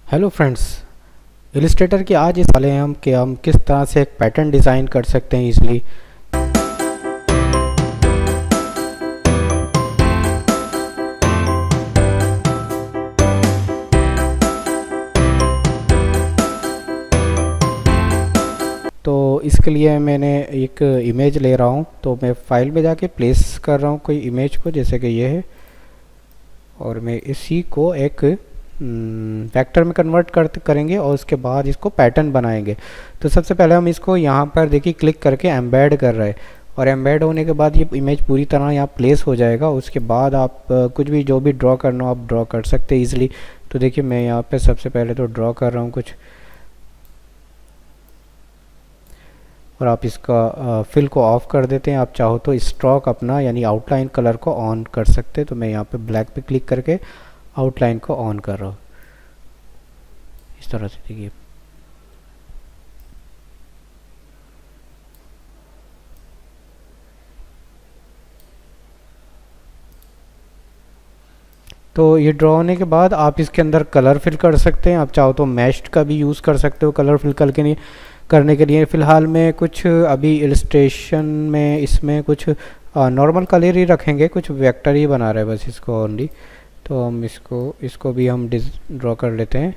Hello friends. Illustrator की आज इस वाले हैं हम कि हम किस तरह से एक पैटर्न डिज़ाइन कर सकते हैं इजीली। तो इसके लिए मैंने एक इमेज ले रहा हूँ, तो मैं फाइल में जाके प्लेस कर रहा हूँ कोई इमेज को, जैसे कि ये है, और मैं इसी को एक वेक्टर में कन्वर्ट करेंगे और उसके बाद इसको पैटर्न बनाएंगे। तो सबसे पहले हम इसको यहाँ पर देखिए क्लिक करके एम्बेड कर रहे हैं, और एम्बेड होने के बाद ये इमेज पूरी तरह यहाँ प्लेस हो जाएगा। उसके बाद आप कुछ भी जो भी ड्रॉ करना हो आप ड्रॉ कर सकते हैं ईजिली। तो देखिए मैं यहाँ पे सबसे पहले तो ड्रॉ कर रहा हूँ कुछ, और आप इसका फिल को ऑफ कर देते हैं। आप चाहो तो स्ट्रोक अपना यानी आउटलाइन कलर को ऑन कर सकते हैं। तो मैं यहाँ पे ब्लैक पे क्लिक करके आउटलाइन को ऑन कर रहा हूँ इस तरह से। देखिए तो ये ड्रॉ होने के बाद आप इसके अंदर कलर फिल कर सकते हैं। आप चाहो तो मैश्ड का भी यूज़ कर सकते हो कलर फिल करने के लिए। फ़िलहाल में कुछ अभी इलस्ट्रेशन में इसमें कुछ नॉर्मल कलर ही रखेंगे, कुछ वेक्टर ही बना रहे हैं बस इसको ओनली। तो हम इसको भी हम ड्रॉ कर लेते हैं।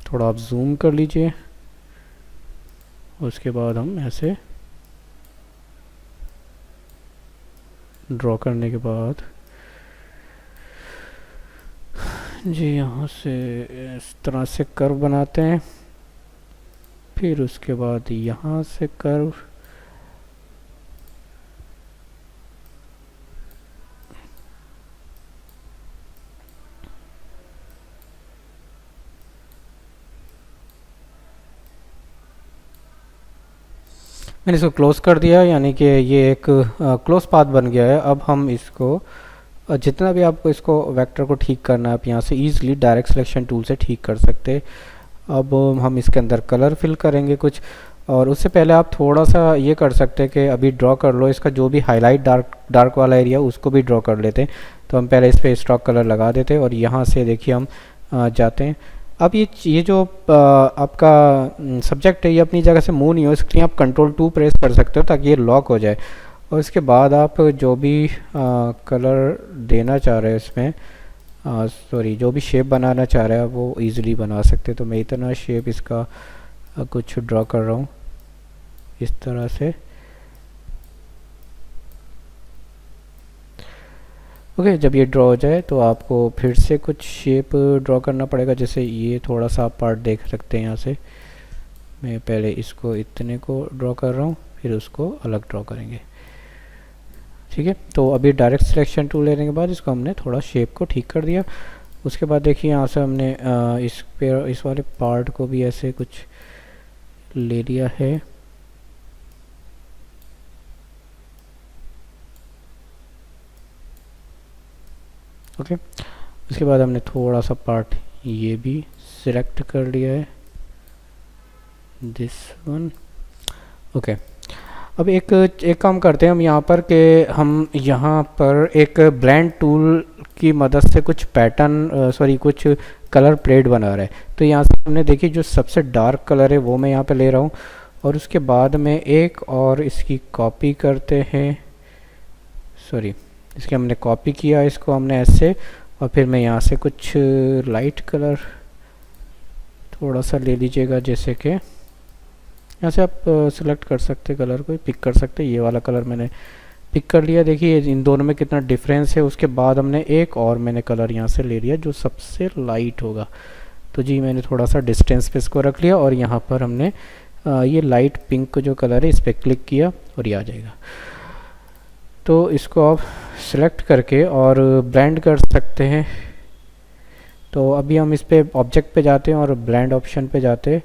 थोड़ा आप जूम कर लीजिए। उसके बाद हम ऐसे ड्रॉ करने के बाद जी यहाँ से इस तरह से कर्व बनाते हैं। फिर उसके बाद यहाँ से कर्व, मैंने इसको क्लोज कर दिया, यानी कि ये एक क्लोज पाथ बन गया है। अब हम इसको जितना भी आपको इसको वेक्टर को ठीक करना है आप यहाँ से ईजिली डायरेक्ट सिलेक्शन टूल से ठीक कर सकते हैं। अब हम इसके अंदर कलर फिल करेंगे कुछ, और उससे पहले आप थोड़ा सा ये कर सकते हैं कि अभी ड्रॉ कर लो इसका जो भी हाईलाइट डार्क वाला एरिया उसको भी ड्रॉ कर लेते हैं। तो हम पहले इस पर स्ट्रोक कलर लगा देते हैं, और यहाँ से देखिए हम जाते हैं। अब ये जो आपका सब्जेक्ट है ये अपनी जगह से मूव नहीं हो, इसके लिए आप Ctrl+2 प्रेस कर सकते हो ताकि ये लॉक हो जाए। और इसके बाद आप जो भी कलर देना चाह रहे हैं इसमें, सॉरी जो भी शेप बनाना चाह रहे हैं वो इजीली बना सकते हैं। तो मैं इतना शेप इसका कुछ ड्रॉ कर रहा हूँ इस तरह से। ओके, जब ये ड्रॉ हो जाए तो आपको फिर से कुछ शेप ड्रॉ करना पड़ेगा। जैसे ये थोड़ा सा आप पार्ट देख सकते हैं यहाँ से। मैं पहले इसको इतने को ड्रॉ कर रहा हूँ, फिर उसको अलग ड्रॉ करेंगे। ठीक है, तो अभी डायरेक्ट सिलेक्शन टूल लेने के बाद इसको हमने थोड़ा शेप को ठीक कर दिया। उसके बाद देखिए यहाँ से हमने इस वाले पार्ट को भी ऐसे कुछ ले लिया है। ओके, उसके बाद हमने थोड़ा सा पार्ट ये भी सिलेक्ट कर लिया है, दिस वन। ओके, अब एक काम करते हैं हम यहाँ पर कि हम यहाँ पर एक ब्लेंड टूल की मदद से कुछ पैटर्न कुछ कलर प्लेट बना रहे हैं। तो यहाँ से हमने देखिए जो सबसे डार्क कलर है वो मैं यहाँ पे ले रहा हूँ, और उसके बाद में एक और इसकी कॉपी करते हैं। सॉरी, इसकी हमने कॉपी किया, इसको हमने ऐसे, और फिर मैं यहाँ से कुछ लाइट कलर थोड़ा सा ले लीजिएगा। जैसे कि यहाँ से आप सिलेक्ट कर सकते कलर को, पिक कर सकते। ये वाला कलर मैंने पिक कर लिया। देखिए इन दोनों में कितना डिफरेंस है। उसके बाद हमने एक और मैंने कलर यहाँ से ले लिया जो सबसे लाइट होगा। तो जी मैंने थोड़ा सा डिस्टेंस पे इसको रख लिया, और यहाँ पर हमने ये लाइट पिंक जो कलर है इस पर क्लिक किया और ये आ जाएगा। तो इसको आप सिलेक्ट करके और ब्लेंड कर सकते हैं। तो अभी हम इस पे ऑब्जेक्ट पे जाते हैं और ब्लेंड ऑप्शन पे जाते हैं,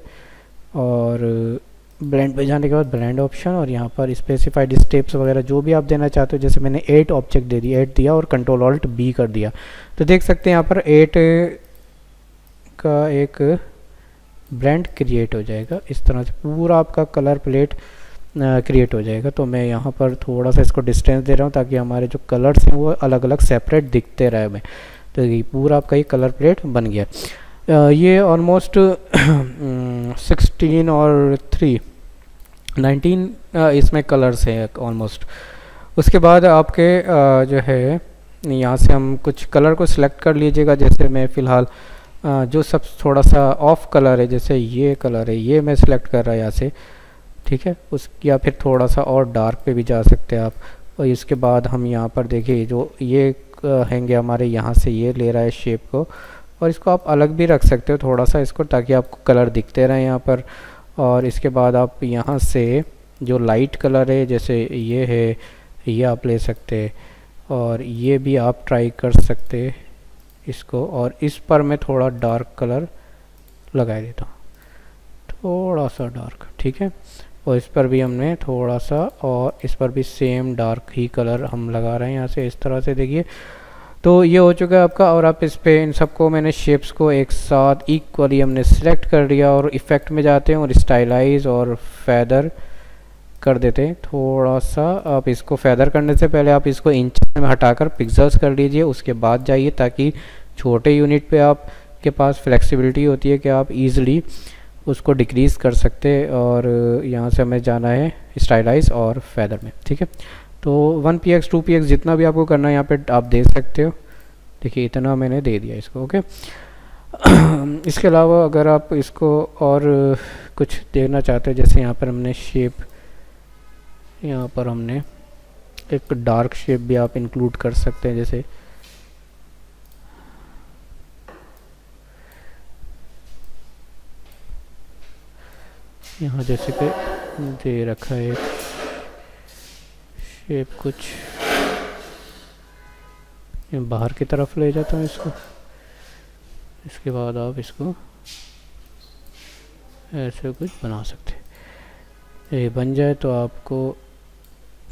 और ब्लेंड पे जाने के बाद ब्लेंड ऑप्शन, और यहाँ पर स्पेसिफाइड स्टेप्स वगैरह जो भी आप देना चाहते हो। जैसे मैंने 8 ऑब्जेक्ट दे दिया, 8 दिया और Ctrl+Alt+B कर दिया। तो देख सकते हैं यहाँ पर 8 का एक ब्लेंड क्रिएट हो जाएगा। इस तरह से पूरा आपका कलर प्लेट क्रिएट हो जाएगा। तो मैं यहाँ पर थोड़ा सा इसको डिस्टेंस दे रहा हूँ ताकि हमारे जो कलर्स हैं वो अलग अलग सेपरेट दिखते रहे हमें। तो ये पूरा आपका ये कलर प्लेट बन गया। ये ऑलमोस्ट 16 और 3 19 इसमें कलर्स हैं ऑलमोस्ट। उसके बाद आपके जो है यहाँ से हम कुछ कलर को सिलेक्ट कर लीजिएगा। जैसे मैं फ़िलहाल जो सब थोड़ा सा ऑफ कलर है, जैसे ये कलर है, ये मैं सिलेक्ट कर रहा है यहाँ से, ठीक है। उस या फिर थोड़ा सा और डार्क पे भी जा सकते हैं आप। और इसके बाद हम यहाँ पर देखिए जो ये हैंगे हमारे, यहाँ से ये ले रहा है शेप को, और इसको आप अलग भी रख सकते हो थोड़ा सा इसको, ताकि आपको कलर दिखते रहे यहाँ पर। और इसके बाद आप यहाँ से जो लाइट कलर है, जैसे ये है, ये आप ले सकते हैं, और ये भी आप ट्राई कर सकते हैं इसको। और इस पर मैं थोड़ा डार्क कलर लगा देता हूँ, थोड़ा सा डार्क, ठीक है। और इस पर भी हमने थोड़ा सा, और इस पर भी सेम डार्क ही कलर हम लगा रहे हैं यहाँ से, इस तरह से देखिए। तो ये हो चुका है आपका। और आप इस पे इन सबको मैंने शेप्स को एक साथ इक्वली हमने सिलेक्ट कर लिया, और इफ़ेक्ट में जाते हैं और स्टाइलाइज और फेदर कर देते हैं थोड़ा सा। आप इसको फेदर करने से पहले आप इसको इंच में हटाकर पिक्सल्स कर लीजिए, उसके बाद जाइए, ताकि छोटे यूनिट पे आप के पास फ्लेक्सिबिलिटी होती है कि आप इजीली उसको डिक्रीज़ कर सकते। और यहाँ से हमें जाना है स्टाइलाइज और फेदर में, ठीक है। तो 1px 2px जितना भी आपको करना है यहाँ पे आप दे सकते हो। देखिए इतना मैंने दे दिया इसको, ओके। इसके अलावा अगर आप इसको और कुछ देना चाहते हैं, जैसे यहाँ पर हमने शेप, यहाँ पर हमने एक डार्क शेप भी आप इंक्लूड कर सकते हैं। जैसे यहाँ जैसे कि दे रखा है शेप कुछ, बाहर की तरफ ले जाता हूँ इसको। इसके बाद आप इसको ऐसे कुछ बना सकते हैं। ये बन जाए तो आपको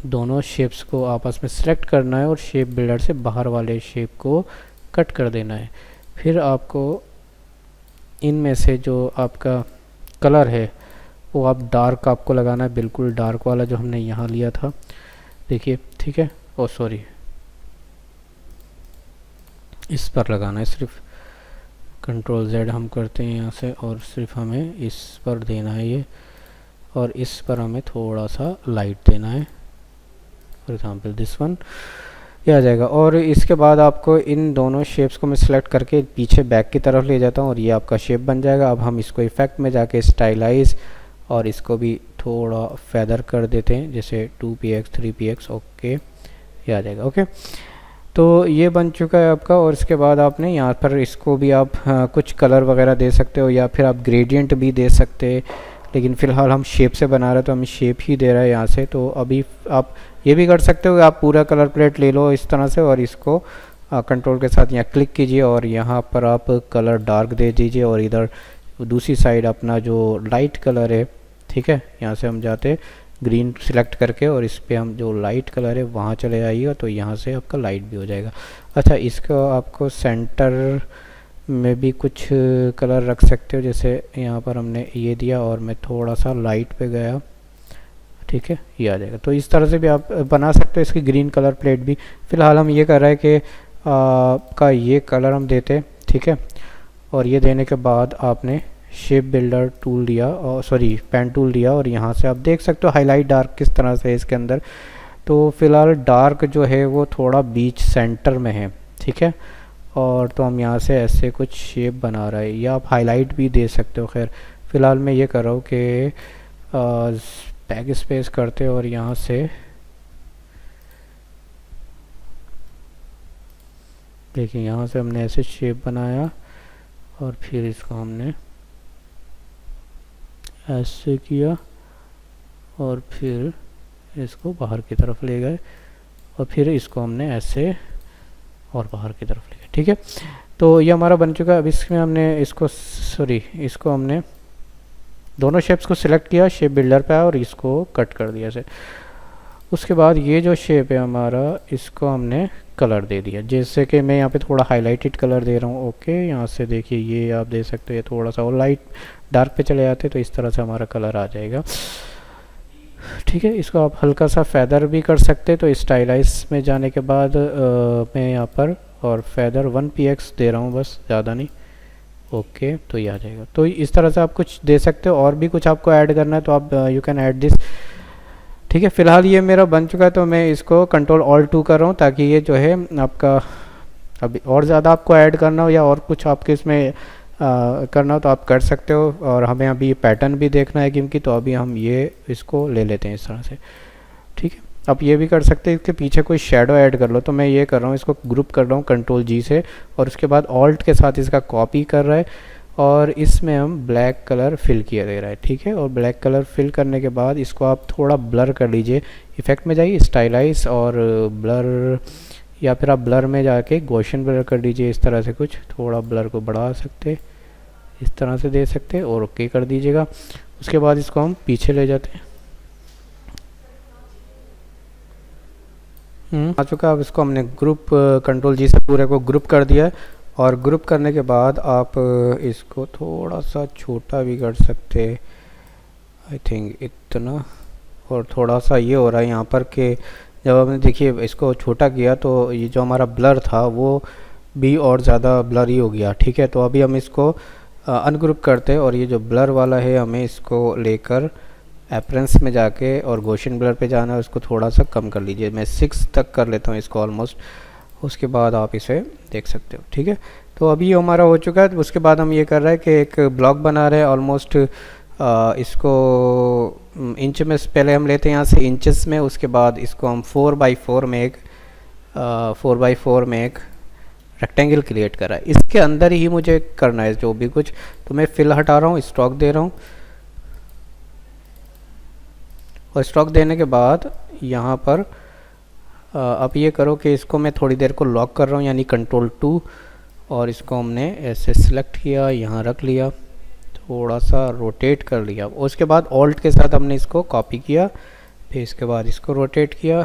दोनों शेप्स को आपस में सेलेक्ट करना है और शेप बिल्डर से बाहर वाले शेप को कट कर देना है। फिर आपको इनमें से जो आपका कलर है वो आप डार्क आपको लगाना है, बिल्कुल डार्क वाला जो हमने यहाँ लिया था, देखिए, ठीक है। ओ सॉरी, इस पर लगाना है सिर्फ। कंट्रोल Z हम करते हैं यहाँ से, और सिर्फ हमें इस पर देना है ये, और इस पर हमें थोड़ा सा लाइट देना है, फॉर एग्जांपल दिस वन, ये आ जाएगा। और इसके बाद आपको इन दोनों शेप्स को मैं सिलेक्ट करके पीछे बैक की तरफ ले जाता हूँ, और ये आपका शेप बन जाएगा। अब हम इसको इफेक्ट में जाके स्टाइलाइज और इसको भी थोड़ा फेदर कर देते हैं, जैसे 2px 3px, ओके, ये आ जाएगा, ओके। तो ये बन चुका है आपका। और इसके बाद आपने यहाँ पर इसको भी आप कुछ कलर वगैरह दे सकते हो, या फिर आप ग्रेडियंट भी दे सकते हैं, लेकिन फ़िलहाल हम शेप से बना रहे हैं तो हम शेप ही दे रहे हैं यहाँ से। तो अभी आप ये भी कर सकते हो कि आप पूरा कलर प्लेट ले लो इस तरह से, और इसको कंट्रोल के साथ यहाँ क्लिक कीजिए, और यहाँ पर आप कलर डार्क दे दीजिए, और इधर दूसरी साइड अपना जो लाइट कलर है, ठीक है, यहाँ से हम जाते ग्रीन सिलेक्ट करके, और इस पे हम जो लाइट कलर है वहाँ चले जाइएगा, तो यहाँ से आपका लाइट भी हो जाएगा। अच्छा, इसको आपको सेंटर में भी कुछ कलर रख सकते हो, जैसे यहाँ पर हमने ये दिया और मैं थोड़ा सा लाइट पे गया, ठीक है, ये आ जाएगा। तो इस तरह से भी आप बना सकते हो इसकी ग्रीन कलर प्लेट भी। फ़िलहाल हम ये कर रहे हैं कि का ये कलर हम देते, ठीक है। और ये देने के बाद आपने शेप बिल्डर टूल लिया, और सॉरी पेन टूल लिया, और यहाँ से आप देख सकते हो हाईलाइट डार्क किस तरह से है इसके अंदर। तो फ़िलहाल डार्क जो है वो थोड़ा बीच सेंटर में है, ठीक है। और तो हम यहाँ से ऐसे कुछ शेप बना रहे हैं, या आप हाईलाइट भी दे सकते हो। खैर फ़िलहाल मैं ये कर रहा हूँ कि बैक स्पेस करते और यहाँ से देखिए, यहाँ से हमने ऐसे शेप बनाया, और फिर इसको हमने ऐसे किया, और फिर इसको बाहर की तरफ ले गए, और फिर इसको हमने ऐसे और बाहर की तरफ ले गए, ठीक है। तो ये हमारा बन चुका है। अब इसमें हमने इसको इसको हमने दोनों शेप्स को सिलेक्ट किया, शेप बिल्डर पे आया और इसको कट कर दिया ऐसे। उसके बाद ये जो शेप है हमारा, इसको हमने कलर दे दिया, जैसे कि मैं यहाँ पे थोड़ा हाईलाइटेड कलर दे रहा हूँ, ओके। यहाँ से देखिए ये आप दे सकते हो, थोड़ा सा और लाइट डार्क पे चले जाते तो इस तरह से हमारा कलर आ जाएगा। ठीक है, इसको आप हल्का सा फेदर भी कर सकते हैं। तो स्टाइलाइज में जाने के बाद मैं यहाँ पर और फेदर 1px दे रहा हूँ बस, ज़्यादा नहीं। ओके, तो ये आ जाएगा। तो इस तरह से आप कुछ दे सकते हो, और भी कुछ आपको ऐड करना है तो आप यू कैन ऐड दिस। ठीक है, फिलहाल ये मेरा बन चुका है, तो मैं इसको Ctrl+Alt+2 कर रहा हूँ ताकि ये जो है आपका, अभी और ज़्यादा आपको ऐड करना हो या और कुछ आपके इसमें करना हो तो आप कर सकते हो। और हमें अभी पैटर्न भी देखना है क्योंकि, तो अभी हम ये इसको ले लेते हैं इस तरह से। ठीक है, आप ये भी कर सकते हैं, इसके पीछे कोई शेडो ऐड कर लो। तो मैं ये कर रहा हूँ, इसको ग्रुप कर रहा हूँ Ctrl+G से, और उसके बाद ऑल्ट के साथ इसका कॉपी कर रहा है, और इसमें हम ब्लैक कलर फिल किया दे रहा है। ठीक है, और ब्लैक कलर फिल करने के बाद इसको आप थोड़ा ब्लर कर लीजिए। इफेक्ट में जाइए, स्टाइलाइज और ब्लर, या फिर आप ब्लर में जाके गॉसियन ब्लर कर लीजिए। इस तरह से कुछ थोड़ा ब्लर को बढ़ा सकते, इस तरह से दे सकते, और ओके कर दीजिएगा। उसके बाद इसको हम पीछे ले जाते हैं। आ चुका। अब इसको हमने ग्रुप Ctrl+G से पूरे को ग्रुप कर दिया है, और ग्रुप करने के बाद आप इसको थोड़ा सा छोटा भी कर सकते, आई थिंक इतना। और थोड़ा सा ये हो रहा है यहाँ पर कि जब हमने देखिए इसको छोटा किया तो ये जो हमारा ब्लर था वो भी और ज़्यादा ब्लर ही हो गया। ठीक है, तो अभी हम इसको अनग्रुप करते हैं, और ये जो ब्लर वाला है हमें इसको लेकर एपरेंस में जाके और गॉसियन ब्लर पे जाना है, उसको थोड़ा सा कम कर लीजिए। मैं 6 तक कर लेता हूँ इसको ऑलमोस्ट। उसके बाद आप इसे देख सकते हो। ठीक है, तो अभी ये हमारा हो चुका है। उसके बाद हम ये कर रहे हैं कि एक ब्लॉक बना रहे हैं ऑलमोस्ट, इसको इंच में पहले हम लेते हैं यहाँ से इंचेस में। उसके बाद इसको हम 4x4 में एक 4x4 में एक रेक्टेंगल क्रिएट करा है। इसके अंदर ही मुझे करना है जो भी कुछ। तो मैं फिल हटा रहा हूँ, स्ट्रोक दे रहा हूँ, और स्ट्रोक देने के बाद यहाँ पर आप ये करो कि इसको मैं थोड़ी देर को लॉक कर रहा हूँ, यानी Ctrl+2, और इसको हमने ऐसे सिलेक्ट किया, यहाँ रख लिया, थोड़ा सा रोटेट कर लिया। उसके बाद ऑल्ट के साथ हमने इसको कॉपी किया, फिर इसके बाद इसको रोटेट किया।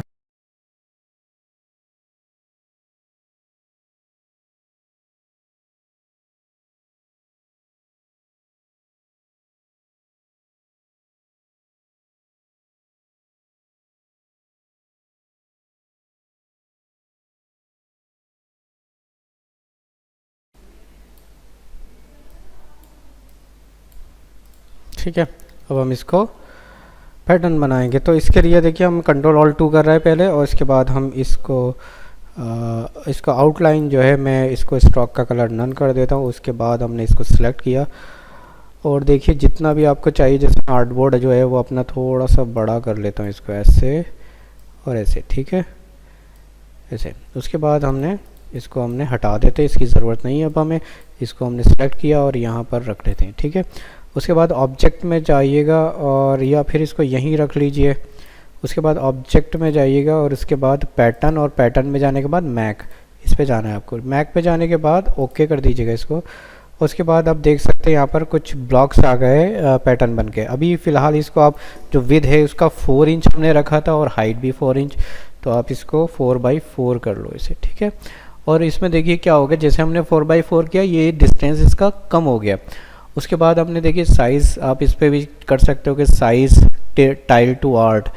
ठीक है, अब हम इसको पैटर्न बनाएंगे। तो इसके लिए देखिए हम Ctrl+Alt+2 कर रहे हैं पहले, और इसके बाद हम इसको आउटलाइन जो है मैं इसको स्ट्रोक का कलर नन कर देता हूँ। उसके बाद हमने इसको सिलेक्ट किया, और देखिए जितना भी आपको चाहिए, जैसे आर्टबोर्ड जो है वो अपना थोड़ा सा बड़ा कर लेता हूँ, इसको ऐसे और ऐसे। ठीक है, ऐसे। उसके बाद इसको हमने हटा देते हैं, इसकी ज़रूरत नहीं है अब हमें। इसको हमने सेलेक्ट किया और यहाँ पर रख लेते हैं। ठीक है, उसके बाद ऑब्जेक्ट में जाइएगा, और या फिर इसको यहीं रख लीजिए। उसके बाद ऑब्जेक्ट में जाइएगा, और उसके बाद पैटर्न, और पैटर्न में जाने के बाद मैक, इस पे जाना है आपको। मैक पे जाने के बाद ओके कर दीजिएगा इसको। उसके बाद आप देख सकते हैं यहाँ पर कुछ ब्लॉक्स आ गए पैटर्न बन के। अभी फ़िलहाल इसको आप जो विड्थ है उसका 4 इंच हमने रखा था, और हाइट भी 4 इंच, तो आप इसको 4x4 कर लो इसे। ठीक है, और इसमें देखिए क्या हो गया, जैसे हमने 4x4 किया, ये डिस्टेंस इसका कम हो गया। उसके बाद हमने देखिए साइज़, आप इस पर भी कर सकते हो कि साइज़ टाइल टू आर्ट,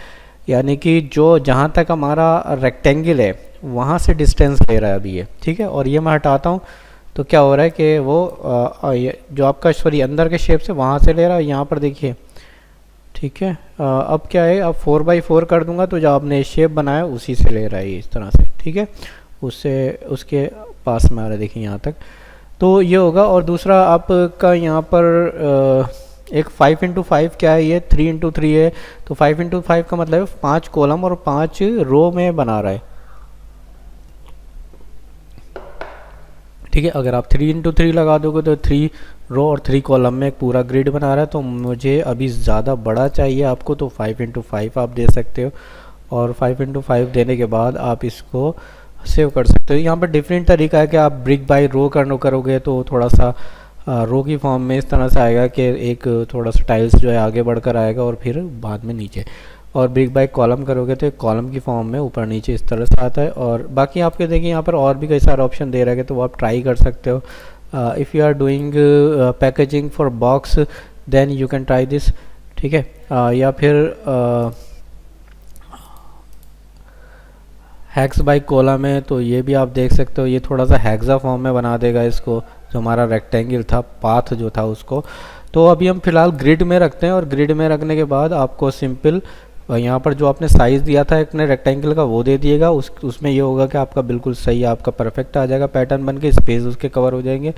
यानी कि जो जहाँ तक हमारा रेक्टेंगल है वहाँ से डिस्टेंस ले रहा है अभी ये। ठीक है, और ये मैं हटाता हूँ, तो क्या हो रहा है कि वो ये जो आपका सॉरी अंदर के शेप से वहाँ से ले रहा है, यहाँ पर देखिए। ठीक है, अब क्या है, अब 4x4 कर दूंगा तो जो आपने शेप बनाया उसी से ले रहा है इस तरह से। ठीक है, उससे उसके पास में आ रहा है, देखिए यहाँ तक। तो ये होगा। और दूसरा आपका यहाँ पर एक 5x5 क्या है, ये 3x3 है। तो 5x5 का मतलब है 5 कॉलम और 5 रो में बना रहा है। ठीक है, अगर आप 3x3 लगा दोगे तो 3 रो और 3 कॉलम में एक पूरा ग्रिड बना रहा है। तो मुझे अभी ज़्यादा बड़ा चाहिए आपको, तो 5x5 आप दे सकते हो, और 5x5 देने के बाद आप इसको सेव कर सकते हो। यहाँ पर डिफरेंट तरीका है कि आप ब्रिक बाय रो करोगे तो थोड़ा सा रो की फॉर्म में इस तरह से आएगा कि एक थोड़ा सा टाइल्स जो है आगे बढ़कर आएगा और फिर बाद में नीचे, और ब्रिक बाय कॉलम करोगे तो एक कॉलम की फॉर्म में ऊपर नीचे इस तरह से आता है। और बाकी आपके देखिए यहाँ पर और भी कई सारे ऑप्शन दे रहे हैं, तो वो आप ट्राई कर सकते हो। If you are doing packaging for box then you can try this. ठीक है, या फिर हैक्स बाय कॉलम है, तो ये भी आप देख सकते हो, ये थोड़ा सा हेक्सा फॉर्म में बना देगा इसको, जो हमारा रेक्टेंगल था, पाथ जो था उसको। तो अभी हम फिलहाल ग्रिड में रखते हैं, और ग्रिड में रखने के बाद आपको सिंपल यहाँ पर जो आपने साइज़ दिया था अपने रेक्टेंगल का वो दे दिएगा। उसमें ये होगा कि आपका बिल्कुल सही, आपका परफेक्ट आ जाएगा पैटर्न बन के, स्पेस उसके कवर हो जाएंगे।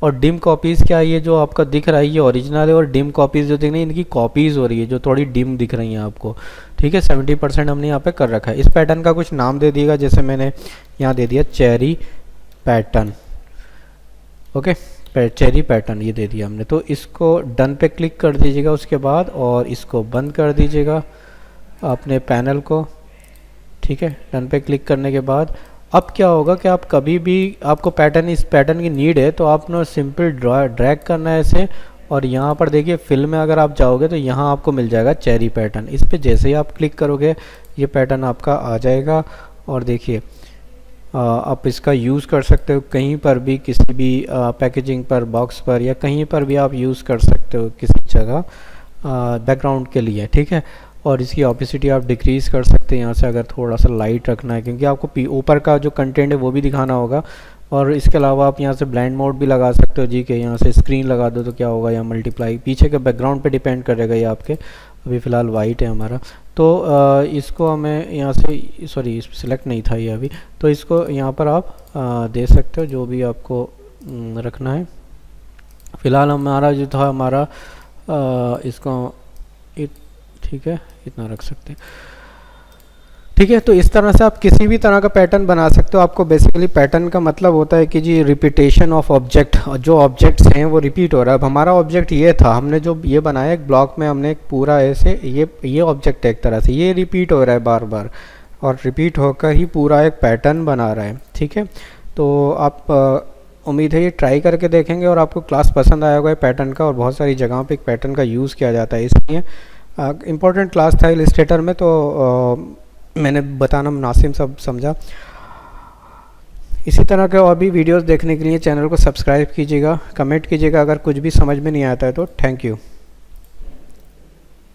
और डिम कॉपीज़ क्या है, ये जो आपका दिख रहा है ये ओरिजिनल है, और डिम कॉपीज़ जो दिख रही है इनकी कॉपीज़ हो रही है, जो थोड़ी डिम दिख रही हैं आपको। ठीक है, 70% हमने यहाँ पे कर रखा है। इस पैटर्न का कुछ नाम दे दिएगा, जैसे मैंने यहाँ दे दिया cherry pattern. Okay, cherry pattern ये दे दिया हमने। तो इसको डन पे क्लिक कर दीजिएगा उसके बाद, और इसको बंद कर दीजिएगा अपने पैनल को। ठीक है, डन पे क्लिक करने के बाद अब क्या होगा कि आप कभी भी आपको पैटर्न, इस पैटर्न की नीड है तो आप ना सिंपल ड्रैग करना है ऐसे, और यहाँ पर देखिए फिल में अगर आप जाओगे तो यहाँ आपको मिल जाएगा चेरी पैटर्न। इस पे जैसे ही आप क्लिक करोगे ये पैटर्न आपका आ जाएगा। और देखिए आप इसका यूज़ कर सकते हो कहीं पर भी, किसी भी पैकेजिंग पर, बॉक्स पर, या कहीं पर भी आप यूज़ कर सकते हो किसी जगह बैकग्राउंड के लिए। ठीक है, और इसकी ऑपेसिटी आप डिक्रीज़ कर सकते हैं यहाँ से, अगर थोड़ा सा लाइट रखना है, क्योंकि आपको ऊपर का जो कंटेंट है वो भी दिखाना होगा। और इसके अलावा आप यहाँ से ब्लाइंड मोड भी लगा सकते हो जी, के यहाँ से स्क्रीन लगा दो तो क्या होगा, या मल्टीप्लाई, पीछे के बैकग्राउंड पे डिपेंड करेगा ये आपके। अभी फ़िलहाल वाइट है हमारा, तो इसको हमें यहाँ से, सॉरी सिलेक्ट नहीं था ये अभी, तो इसको यहाँ पर आप दे सकते हो जो भी आपको रखना है। फ़िलहाल हमारा जो था हमारा इसको ठीक है इतना रख सकते हैं। ठीक है, तो इस तरह से आप किसी भी तरह का पैटर्न बना सकते हो। आपको बेसिकली पैटर्न का मतलब होता है कि जी रिपीटेशन ऑफ ऑब्जेक्ट, जो ऑब्जेक्ट्स हैं वो रिपीट हो रहा है। अब हमारा ऑब्जेक्ट ये था, हमने जो ये बनाया एक ब्लॉक में, हमने एक पूरा ऐसे ये ऑब्जेक्ट है एक तरह से, ये रिपीट हो रहा है बार बार, और रिपीट होकर ही पूरा एक पैटर्न बना रहा है। ठीक है, तो आप उम्मीद है ये ट्राई करके देखेंगे और आपको क्लास पसंद आया होगा पैटर्न का, और बहुत सारी जगहों पे एक पैटर्न का यूज़ किया जाता है, इसलिए इम्पोर्टेंट क्लास था इलस्ट्रेटर में, तो मैंने बताना मुनासिब सब समझा। इसी तरह के और भी वीडियोस देखने के लिए चैनल को सब्सक्राइब कीजिएगा, कमेंट कीजिएगा अगर कुछ भी समझ में नहीं आता है तो। Thank you.